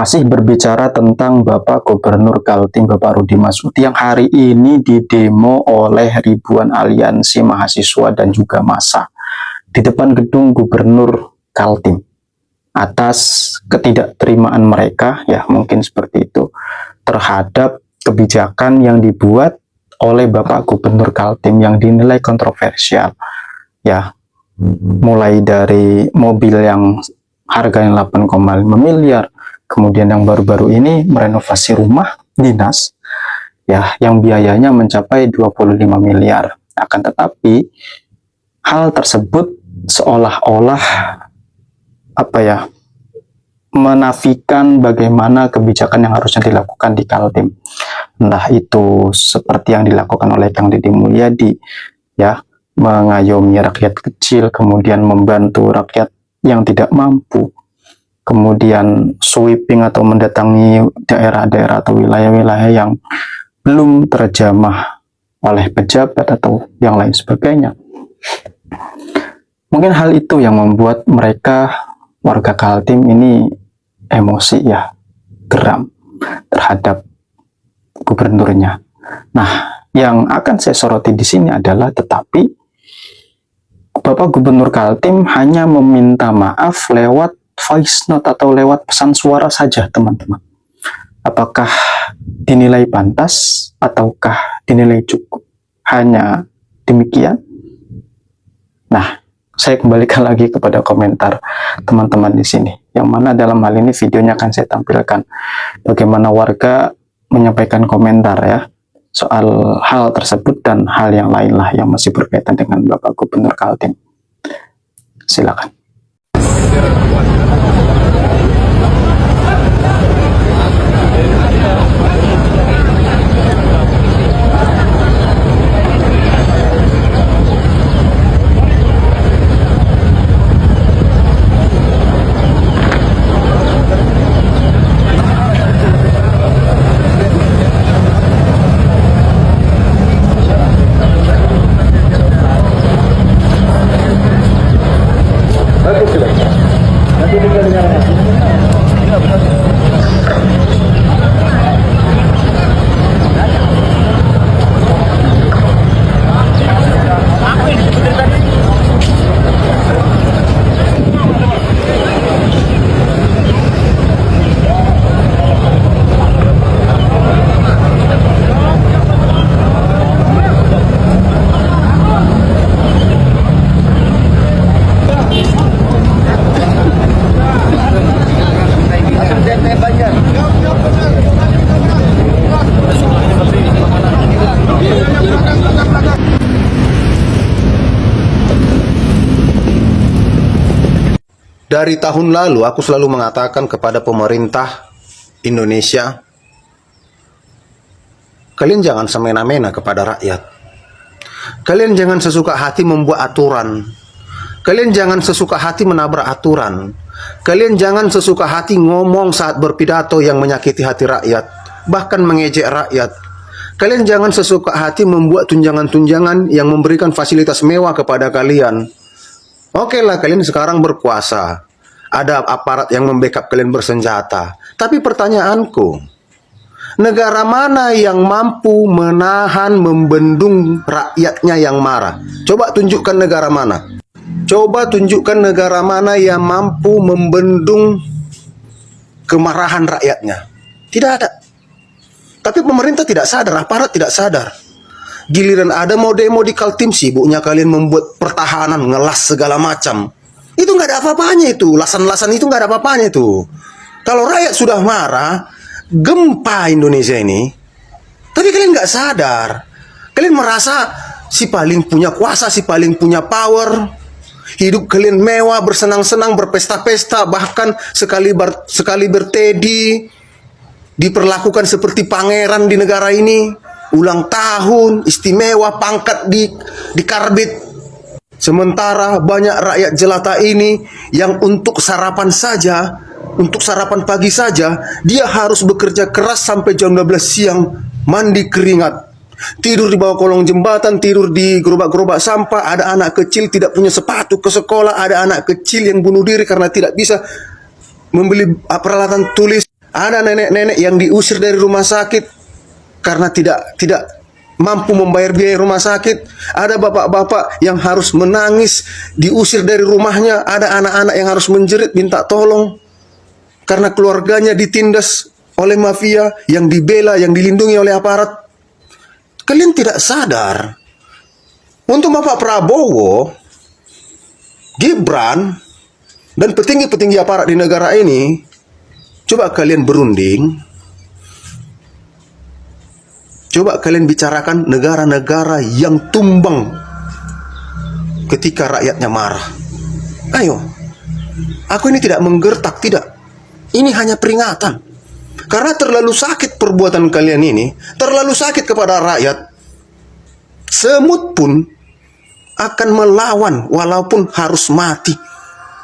Masih berbicara tentang Bapak Gubernur Kaltim, Bapak Rudi Masuti, yang hari ini didemo oleh ribuan aliansi mahasiswa dan juga massa di depan gedung Gubernur Kaltim atas ketidakterimaan mereka, ya mungkin seperti itu, terhadap kebijakan yang dibuat oleh Bapak Gubernur Kaltim yang dinilai kontroversial, ya, mulai dari mobil yang harganya 8,5 miliar, kemudian yang baru-baru ini merenovasi rumah dinas, ya, yang biayanya mencapai 25 miliar. Akan tetapi hal tersebut seolah-olah menafikan bagaimana kebijakan yang harusnya dilakukan di Kaltim. Entah itu seperti yang dilakukan oleh Kang Deddy Mulyadi, ya, mengayomi rakyat kecil, kemudian membantu rakyat yang tidak mampu, kemudian sweeping atau mendatangi daerah-daerah atau wilayah-wilayah yang belum terjamah oleh pejabat atau yang lain sebagainya. Mungkin hal itu yang membuat mereka, warga Kaltim ini emosi, ya, geram terhadap gubernurnya. Nah, yang akan saya soroti di sini adalah tetapi Bapak Gubernur Kaltim hanya meminta maaf lewat voice note atau lewat pesan suara saja, teman-teman. Apakah dinilai pantas ataukah dinilai cukup? Hanya demikian. Nah, saya kembalikan lagi kepada komentar teman-teman di sini, yang mana dalam hal ini videonya akan saya tampilkan bagaimana warga menyampaikan komentar, ya, soal hal tersebut dan hal yang lainlah yang masih berkaitan dengan Bapak Gubernur Kaltim. Silakan. Dari tahun lalu aku selalu mengatakan kepada pemerintah Indonesia, kalian jangan semena-mena kepada rakyat. Kalian jangan sesuka hati membuat aturan. Kalian jangan sesuka hati menabrak aturan. Kalian jangan sesuka hati ngomong saat berpidato yang menyakiti hati rakyat, bahkan mengejek rakyat. Kalian jangan sesuka hati membuat tunjangan-tunjangan yang memberikan fasilitas mewah kepada kalian. Oke lah, kalian sekarang berkuasa, ada aparat yang membackup kalian bersenjata. Tapi pertanyaanku, negara mana yang mampu menahan, membendung rakyatnya yang marah? Coba tunjukkan negara mana. Coba tunjukkan negara mana yang mampu membendung kemarahan rakyatnya. Tidak ada. Tapi pemerintah tidak sadar, aparat tidak sadar. Giliran ada mau demo di Kaltim, sibuknya kalian membuat pertahanan, ngelas segala macam. Itu nggak ada apa-apanya itu, lasan-lasan itu nggak ada apa-apanya itu. Kalau rakyat sudah marah, gempa Indonesia ini. Tapi kalian nggak sadar. Kalian merasa si paling punya kuasa, si paling punya power. Hidup kalian mewah, bersenang-senang, berpesta-pesta, bahkan sekali bertedi, diperlakukan seperti pangeran di negara ini. Ulang tahun, istimewa, pangkat dikarbit. Sementara banyak rakyat jelata ini yang untuk sarapan saja, untuk sarapan pagi saja, dia harus bekerja keras sampai jam 12 siang, mandi keringat. Tidur di bawah kolong jembatan, tidur di gerobak-gerobak sampah, ada anak kecil tidak punya sepatu ke sekolah, ada anak kecil yang bunuh diri karena tidak bisa membeli peralatan tulis. Ada nenek-nenek yang diusir dari rumah sakit karena tidak mampu membayar biaya rumah sakit. Ada bapak-bapak yang harus menangis diusir dari rumahnya. Ada anak-anak yang harus menjerit minta tolong karena keluarganya ditindas oleh mafia, yang dibela, yang dilindungi oleh aparat. Kalian tidak sadar. Untuk Bapak Prabowo, Gibran, dan petinggi-petinggi aparat di negara ini, coba kalian berunding. Coba kalian bicarakan negara-negara yang tumbang ketika rakyatnya marah. Ayo. Aku ini tidak menggertak, tidak. Ini hanya peringatan. Karena terlalu sakit perbuatan kalian ini, terlalu sakit kepada rakyat. Semut pun akan melawan walaupun harus mati.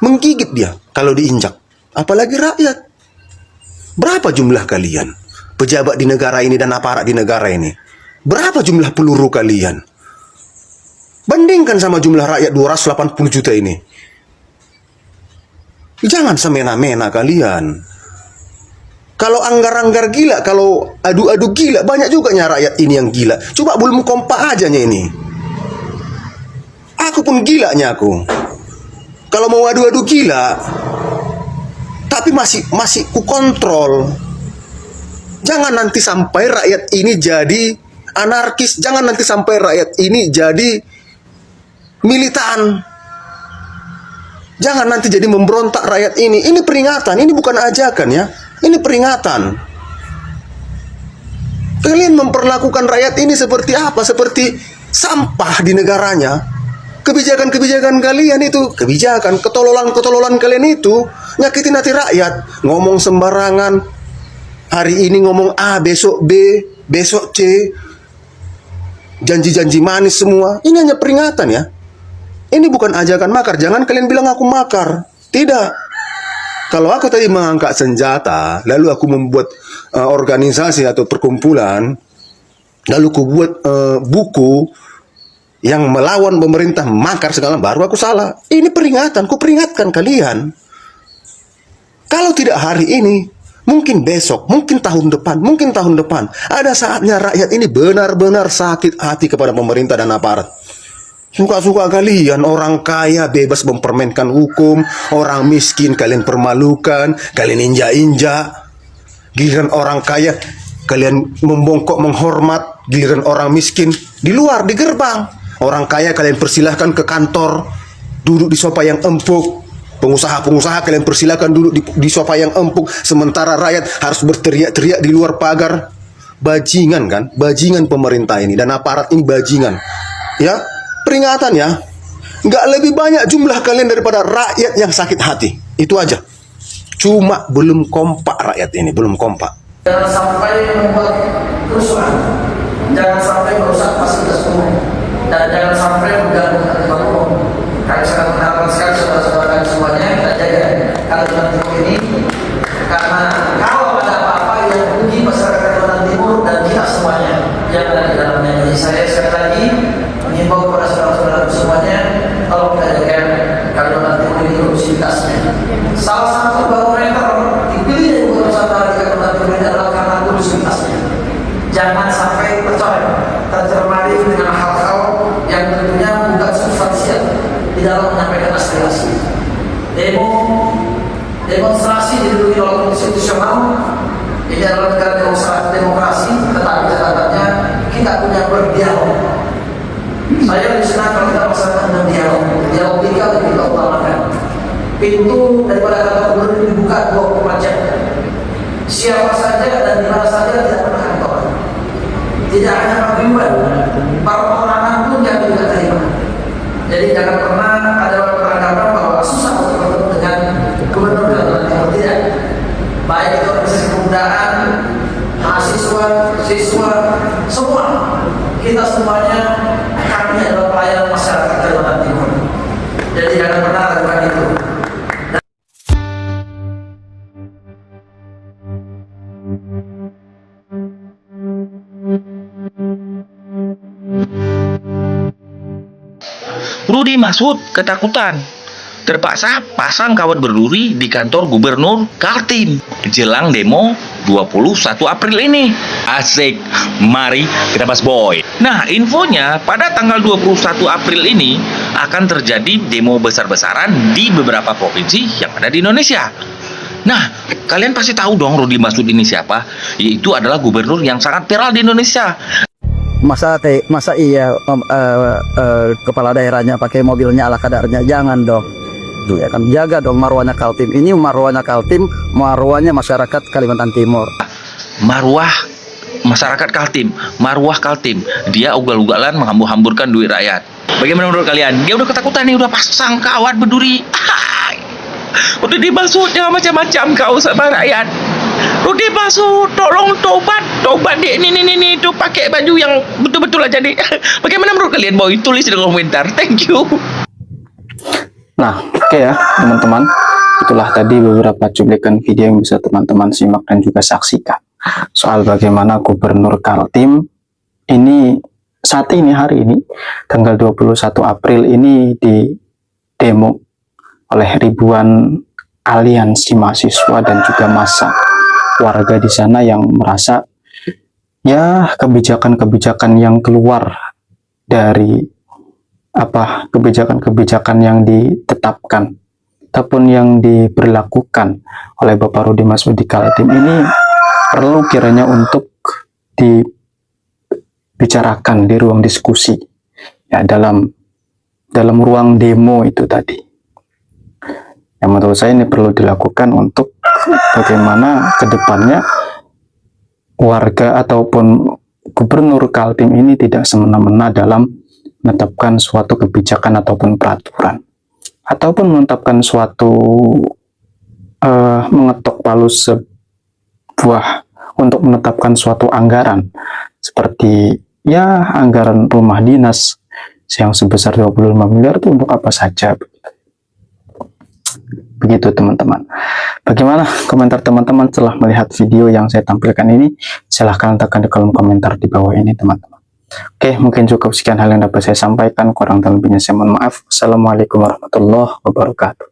Menggigit dia kalau diinjak. Apalagi rakyat. Berapa jumlah kalian? Pejabat di negara ini dan aparat di negara ini. Berapa jumlah peluru kalian? Bandingkan sama jumlah rakyat 280 juta ini. Jangan semena-mena kalian. Kalau anggar-anggar gila, kalau adu-adu gila, banyak juga rakyat ini yang gila. Coba belum kompak aja ini. Aku pun gilanya aku. Kalau mau adu-adu gila, tapi masih ku kontrol. Jangan nanti sampai rakyat ini jadi anarkis. Jangan nanti sampai rakyat ini jadi militan. Jangan nanti jadi memberontak rakyat ini. Ini peringatan, ini bukan ajakan ya. Ini peringatan. Kalian memperlakukan rakyat ini seperti apa? Seperti sampah di negaranya. Kebijakan-kebijakan kalian itu, ketololan-ketololan kalian itu nyakitin hati rakyat. Ngomong sembarangan. Hari ini ngomong A, besok B, besok C. Janji-janji manis semua. Ini hanya peringatan ya. Ini bukan ajakan makar. Jangan kalian bilang aku makar. Tidak. Kalau aku tadi mengangkat senjata, lalu aku membuat organisasi atau perkumpulan, lalu aku buat buku yang melawan pemerintah, makar segala, baru aku salah. Ini peringatan, ku peringatkan kalian. Kalau tidak hari ini, mungkin besok, mungkin tahun depan, ada saatnya rakyat ini benar-benar sakit hati kepada pemerintah dan aparat. Suka-suka kalian, orang kaya bebas mempermainkan hukum, orang miskin kalian permalukan, kalian injak-injak. Giliran orang kaya, kalian membongkok menghormat, giliran orang miskin di luar, di gerbang. Orang kaya kalian persilahkan ke kantor, duduk di sofa yang empuk. Pengusaha-pengusaha kalian persilahkan duduk di sofa yang empuk, sementara rakyat harus berteriak-teriak di luar pagar. Bajingan kan? Bajingan pemerintah ini dan aparat ini bajingan. Ya, peringatan ya. Nggak lebih banyak jumlah kalian daripada rakyat yang sakit hati. Itu aja. Cuma belum kompak rakyat ini, belum kompak. Jangan sampai membuat kerusuhan, jangan sampai merusak fasilitas umum, dan jangan sampai mengganggu ketertiban umum. Kami sangat mengharapkan sekali saudara-saudara kami semuanya kita jaga Kalimantan Timur ini, karena kalau ada apa-apa yang merugi masyarakat Kalimantan Timur dan kita semuanya yang ada di dalamnya. Jadi saya sekali lagi mengimbau kepada saudara-saudara semuanya, tolong kita jaga Kalimantan Timur ini inklusivitasnya. Salah satu barometer dipilih dari Ibu Nusantara di Kalimantan Timur ini adalah karena inklusivitasnya. Jangan sampai percaya tercermati dengan hal-hal yang tentunya bukan substansial di dalam menyampaikan aspirasi. Demonstrasi dilindungi oleh konstitusional. Ini adalah negara demokrasi, tetapi catatannya kita punya berdialog. Saya lebih senang kalau kita masyarakat dengan dialog tiga lebih kita utamakan. Pintu daripada kata gubernur dibuka 24 jam. Siapa saja dan di mana saja tidak pernah kantor. Tidak hanya paguyuban, perorangan pun yang tidak terima. Jadi jangan pernah ada beranggapan bahwa susah untuk bertemu dengan gubernur Kalimantan Timur. Tidak. Baik itu organisasi kebudayaan, mahasiswa, siswa, semua. Kita semuanya, kami adalah pelayan masyarakat Kalimantan Timur. Jadi jangan pernah lakukan itu. Rudi Masud ketakutan terpaksa pasang kawat berduri di kantor Gubernur Kaltim jelang demo 21 April ini. Asik, mari kita bahas boy. Nah, infonya pada tanggal 21 April ini akan terjadi demo besar-besaran di beberapa provinsi yang ada di Indonesia. Nah, kalian pasti tahu dong Rudi Masud ini siapa? Yaitu adalah gubernur yang sangat viral di Indonesia. Masa iya kepala daerahnya pakai mobilnya ala kadarnya? Jangan dong. Tuh ya kan, jaga dong marwahnya Kaltim. Ini marwahnya Kaltim, marwahnya masyarakat Kalimantan Timur. Marwah masyarakat Kaltim, marwah Kaltim. Dia ugal-ugalan menghambur-hamburkan duit rakyat. Bagaimana menurut kalian? Dia udah ketakutan nih, udah pasang kawat berduri. Udah dibasutnya macam-macam kau sama rakyat. Rudi Masud, tolong tobat deh. Ini tuh pakai baju yang betul-betul aja deh. Bagaimana menurut kalian, boy? Tulis di komentar. Thank you. Nah, oke ya teman-teman, itulah tadi beberapa cuplikan video yang bisa teman-teman simak dan juga saksikan soal bagaimana Gubernur Kaltim ini saat ini, hari ini tanggal 21 April ini di demo oleh ribuan aliansi mahasiswa dan juga massa warga di sana yang merasa ya kebijakan-kebijakan yang keluar dari kebijakan-kebijakan yang ditetapkan ataupun yang diberlakukan oleh Bapak Rudi Masud di Kaltim ini perlu kiranya untuk dibicarakan di ruang diskusi ya, dalam ruang demo itu tadi. Yang menurut saya ini perlu dilakukan untuk bagaimana kedepannya warga ataupun Gubernur Kaltim ini tidak semena-mena dalam menetapkan suatu kebijakan ataupun peraturan, ataupun menetapkan suatu mengetok palu sebuah untuk menetapkan suatu anggaran seperti ya anggaran rumah dinas yang sebesar 25 miliar itu untuk apa saja. Begitu teman-teman. Bagaimana komentar teman-teman setelah melihat video yang saya tampilkan ini? Silahkan tekan di kolom komentar di bawah ini teman-teman. Oke, mungkin cukup sekian hal yang dapat saya sampaikan. Kurang dan lebihnya saya mohon maaf. Assalamualaikum warahmatullahi wabarakatuh.